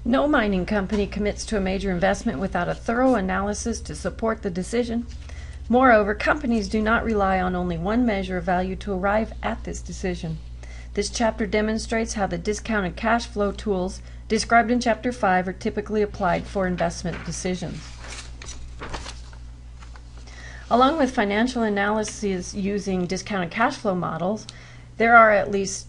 No mining company commits to a major investment without a thorough analysis to support the decision. Moreover, companies do not rely on only one measure of value to arrive at this decision. This chapter demonstrates how the discounted cash flow tools described in Chapter 5 are typically applied for investment decisions. Along with financial analyses using discounted cash flow models, there are at least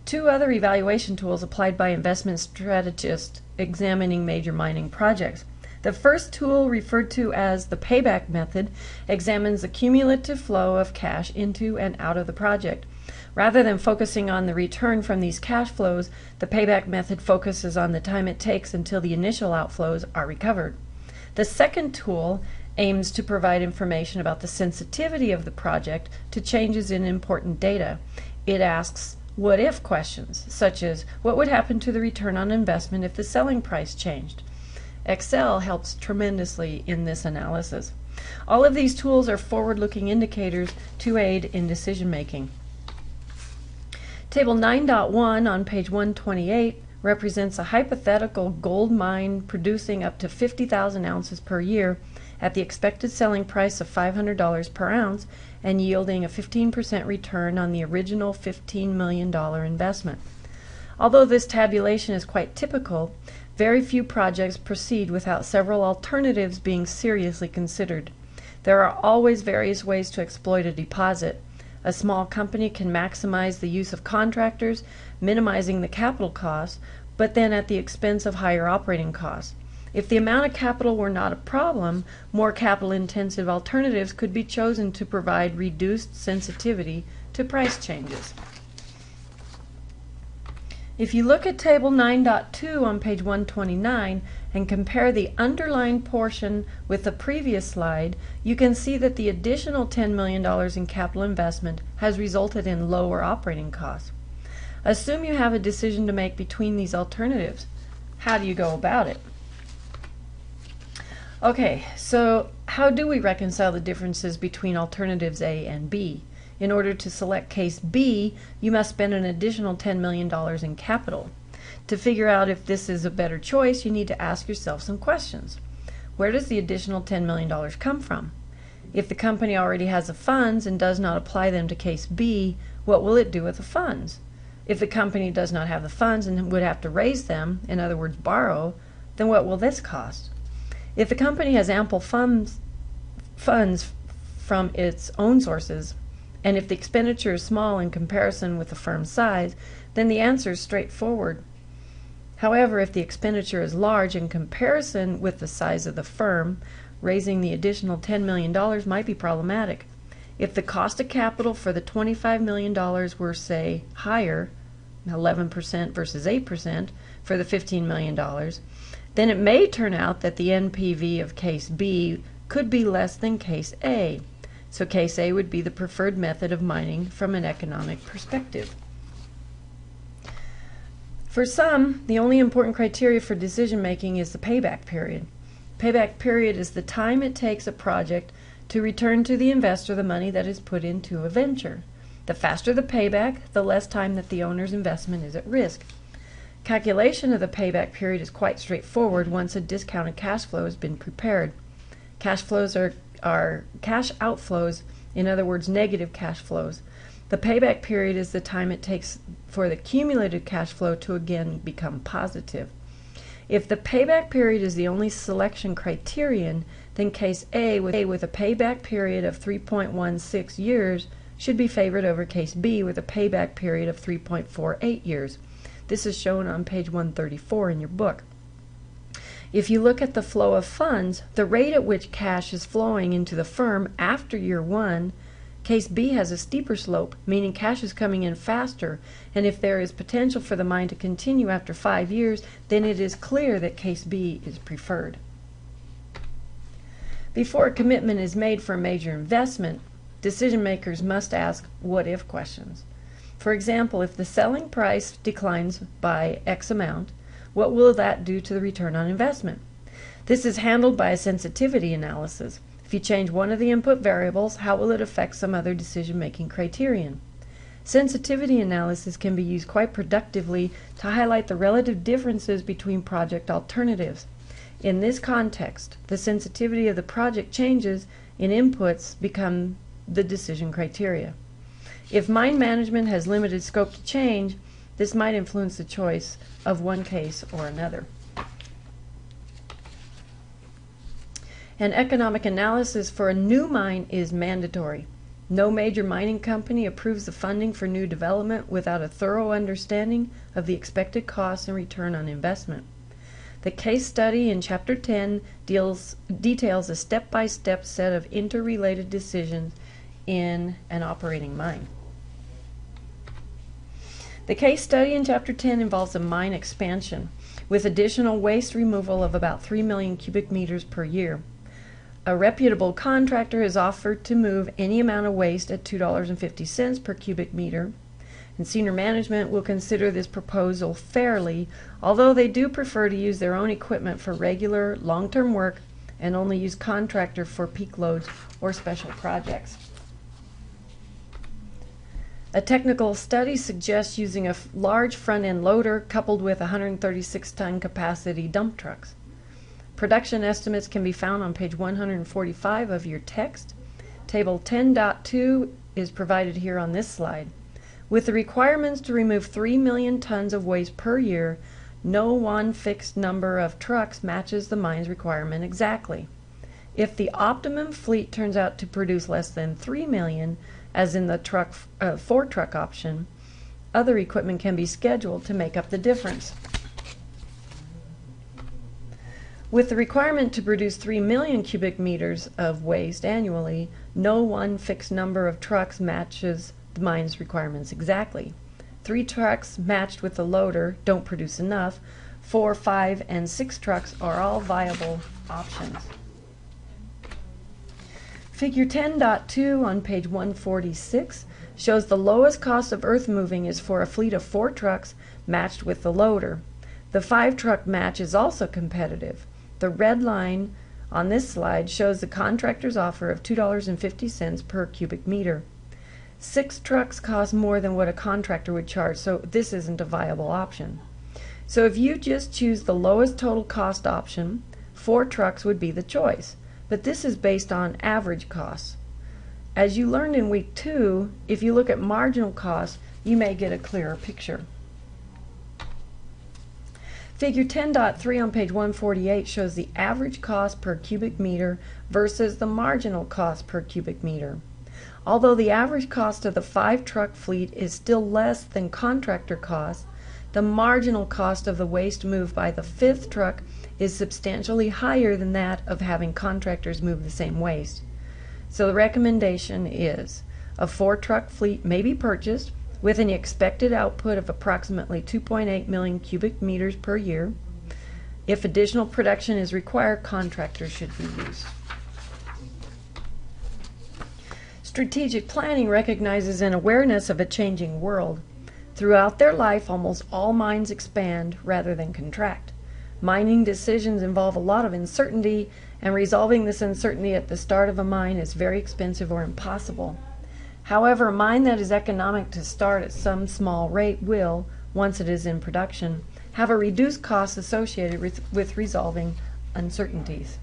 two other evaluation tools applied by investment strategists examining major mining projects. The first tool, referred to as the payback method, examines the cumulative flow of cash into and out of the project. Rather than focusing on the return from these cash flows, the payback method focuses on the time it takes until the initial outflows are recovered. The second tool aims to provide information about the sensitivity of the project to changes in important data. It asks what-if questions, such as what would happen to the return on investment if the selling price changed. Excel helps tremendously in this analysis. All of these tools are forward-looking indicators to aid in decision-making. Table 9.1 on page 128 represents a hypothetical gold mine producing up to 50,000 ounces per year at the expected selling price of $500 per ounce and yielding a 15% return on the original $15 million investment. Although this tabulation is quite typical, very few projects proceed without several alternatives being seriously considered. There are always various ways to exploit a deposit. A small company can maximize the use of contractors, minimizing the capital costs, but then at the expense of higher operating costs. If the amount of capital were not a problem, more capital-intensive alternatives could be chosen to provide reduced sensitivity to price changes. If you look at Table 9.2 on page 129 and compare the underlined portion with the previous slide, you can see that the additional $10 million in capital investment has resulted in lower operating costs. Assume you have a decision to make between these alternatives. How do you go about it? Okay, so how do we reconcile the differences between alternatives A and B? In order to select case B, you must spend an additional $10 million in capital. To figure out if this is a better choice, you need to ask yourself some questions. Where does the additional $10 million come from? If the company already has the funds and does not apply them to case B, what will it do with the funds? If the company does not have the funds and would have to raise them, in other words borrow, then what will this cost? If the company has ample funds from its own sources, and if the expenditure is small in comparison with the firm's size, then the answer is straightforward. However, if the expenditure is large in comparison with the size of the firm, raising the additional $10 million might be problematic. If the cost of capital for the $25 million were, say, higher, 11% versus 8% for the $15 million, then it may turn out that the NPV of case B could be less than case A. So case A would be the preferred method of mining from an economic perspective. For some, the only important criteria for decision making is the payback period. Payback period is the time it takes a project to return to the investor the money that is put into a venture. The faster the payback, the less time that the owner's investment is at risk. Calculation of the payback period is quite straightforward once a discounted cash flow has been prepared. Cash flows are cash outflows, in other words, negative cash flows. The payback period is the time it takes for the cumulative cash flow to again become positive. If the payback period is the only selection criterion, then case A with a payback period of 3.16 years should be favored over case B with a payback period of 3.48 years. This is shown on page 134 in your book. If you look at the flow of funds, the rate at which cash is flowing into the firm after year one, case B has a steeper slope, meaning cash is coming in faster, and if there is potential for the mine to continue after 5 years, then it is clear that case B is preferred. Before a commitment is made for a major investment, decision makers must ask what-if questions. For example, if the selling price declines by X amount, what will that do to the return on investment? This is handled by a sensitivity analysis. If you change one of the input variables, how will it affect some other decision-making criterion? Sensitivity analysis can be used quite productively to highlight the relative differences between project alternatives. In this context, the sensitivity of the project changes in inputs become the decision criteria. If mine management has limited scope to change, this might influence the choice of one case or another. An economic analysis for a new mine is mandatory. No major mining company approves the funding for new development without a thorough understanding of the expected costs and return on investment. The case study in Chapter 10 details a step-by-step set of interrelated decisions in an operating mine. The case study in Chapter 10 involves a mine expansion with additional waste removal of about 3 million cubic meters per year. A reputable contractor is offered to move any amount of waste at $2.50 per cubic meter, and senior management will consider this proposal fairly, although they do prefer to use their own equipment for regular, long-term work and only use contractor for peak loads or special projects. A technical study suggests using a large front-end loader coupled with 136-ton capacity dump trucks. Production estimates can be found on page 145 of your text. Table 10.2 is provided here on this slide. With the requirements to remove 3 million tons of waste per year, no one fixed number of trucks matches the mine's requirement exactly. If the optimum fleet turns out to produce less than 3 million, as in the 4-truck option, other equipment can be scheduled to make up the difference. With the requirement to produce 3 million cubic meters of waste annually, no one fixed number of trucks matches the mine's requirements exactly. 3 trucks matched with the loader don't produce enough. 4, 5, and 6 trucks are all viable options. Figure 10.2 on page 146 shows the lowest cost of earth moving is for a fleet of 4 trucks matched with the loader. The 5-truck match is also competitive. The red line on this slide shows the contractor's offer of $2.50 per cubic meter. 6 trucks cost more than what a contractor would charge, so this isn't a viable option. So if you just choose the lowest total cost option, 4 trucks would be the choice, but this is based on average costs. As you learned in week 2, if you look at marginal costs, you may get a clearer picture. Figure 10.3 on page 148 shows the average cost per cubic meter versus the marginal cost per cubic meter. Although the average cost of the 5-truck fleet is still less than contractor costs, the marginal cost of the waste moved by the 5th truck is substantially higher than that of having contractors move the same waste. So the recommendation is a 4-truck fleet may be purchased with an expected output of approximately 2.8 million cubic meters per year. If additional production is required, contractors should be used. Strategic planning recognizes an awareness of a changing world. Throughout their life, almost all mines expand rather than contract. Mining decisions involve a lot of uncertainty, and resolving this uncertainty at the start of a mine is very expensive or impossible. However, a mine that is economic to start at some small rate will, once it is in production, have a reduced cost associated with resolving uncertainties.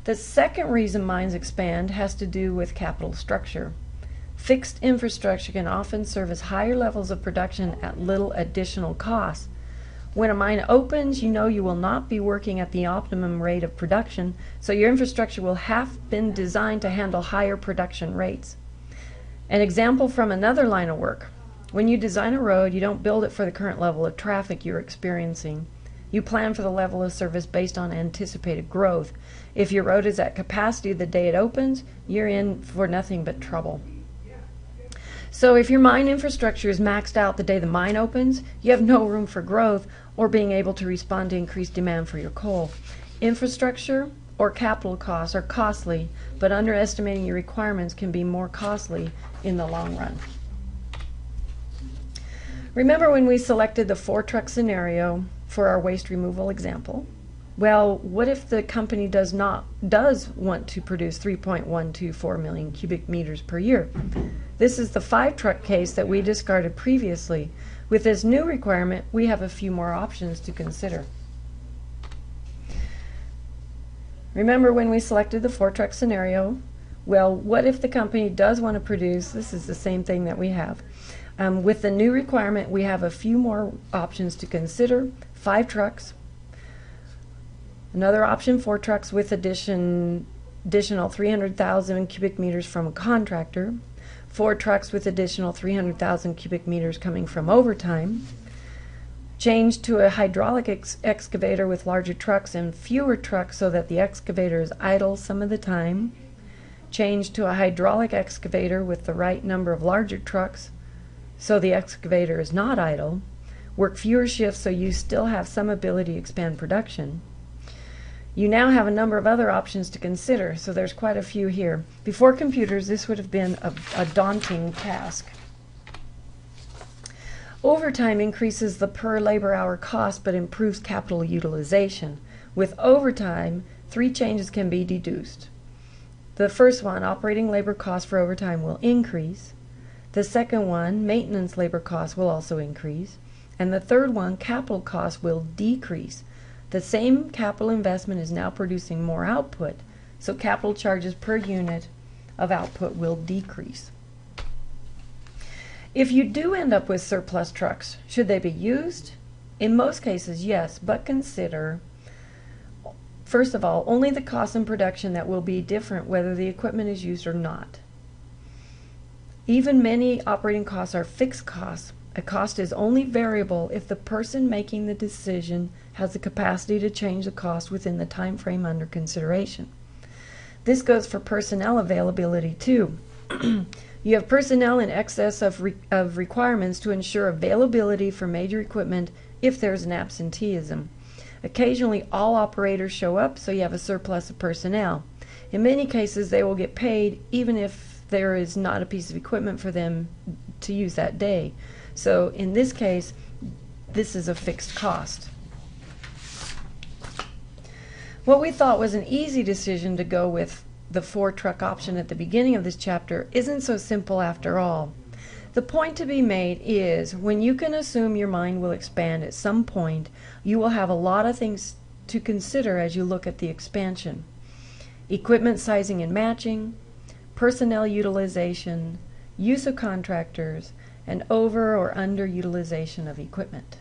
The second reason mines expand has to do with capital structure. Fixed infrastructure can often serve as higher levels of production at little additional cost. When a mine opens, you know you will not be working at the optimum rate of production, so your infrastructure will have been designed to handle higher production rates. An example from another line of work. When you design a road, you don't build it for the current level of traffic you're experiencing. You plan for the level of service based on anticipated growth. If your road is at capacity the day it opens, you're in for nothing but trouble. So if your mine infrastructure is maxed out the day the mine opens, you have no room for growth or being able to respond to increased demand for your coal. Infrastructure or capital costs are costly, but underestimating your requirements can be more costly in the long run. Remember when we selected the 4-truck scenario for our waste removal example? Well, what if the company does want to produce 3.124 million cubic meters per year? This is the 5-truck case that we discarded previously. With this new requirement, we have a few more options to consider. Remember when we selected the 4-truck scenario? Well, what if the company does want to produce, this is the same thing that we have. With the new requirement, we have a few more options to consider. 5 trucks. Another option, 4 trucks with additional 300,000 cubic meters from a contractor. 4 trucks with additional 300,000 cubic meters coming from overtime. Change to a hydraulic excavator with larger trucks and fewer trucks so that the excavator is idle some of the time. Change to a hydraulic excavator with the right number of larger trucks so the excavator is not idle. Work fewer shifts so you still have some ability to expand production. You now have a number of other options to consider, so there's quite a few here. Before computers, this would have been a daunting task. Overtime increases the per labor hour cost but improves capital utilization. With overtime, 3 changes can be deduced. The first one, operating labor costs for overtime will increase. The second one, maintenance labor costs will also increase. And the third one, capital costs will decrease. The same capital investment is now producing more output, so capital charges per unit of output will decrease. If you do end up with surplus trucks, should they be used? In most cases, yes, but consider, first of all, only the cost in production that will be different whether the equipment is used or not. Even many operating costs are fixed costs. A cost is only variable if the person making the decision has the capacity to change the cost within the time frame under consideration. This goes for personnel availability too. You have personnel in excess of requirements to ensure availability for major equipment if there's an absenteeism. Occasionally all operators show up, so you have a surplus of personnel. In many cases they will get paid even if there is not a piece of equipment for them to use that day. So in this case, this is a fixed cost. What we thought was an easy decision to go with the 4-truck option at the beginning of this chapter isn't so simple after all. The point to be made is when you can assume your mind will expand at some point, you will have a lot of things to consider as you look at the expansion. Equipment sizing and matching, personnel utilization, use of contractors, and over or underutilization of equipment.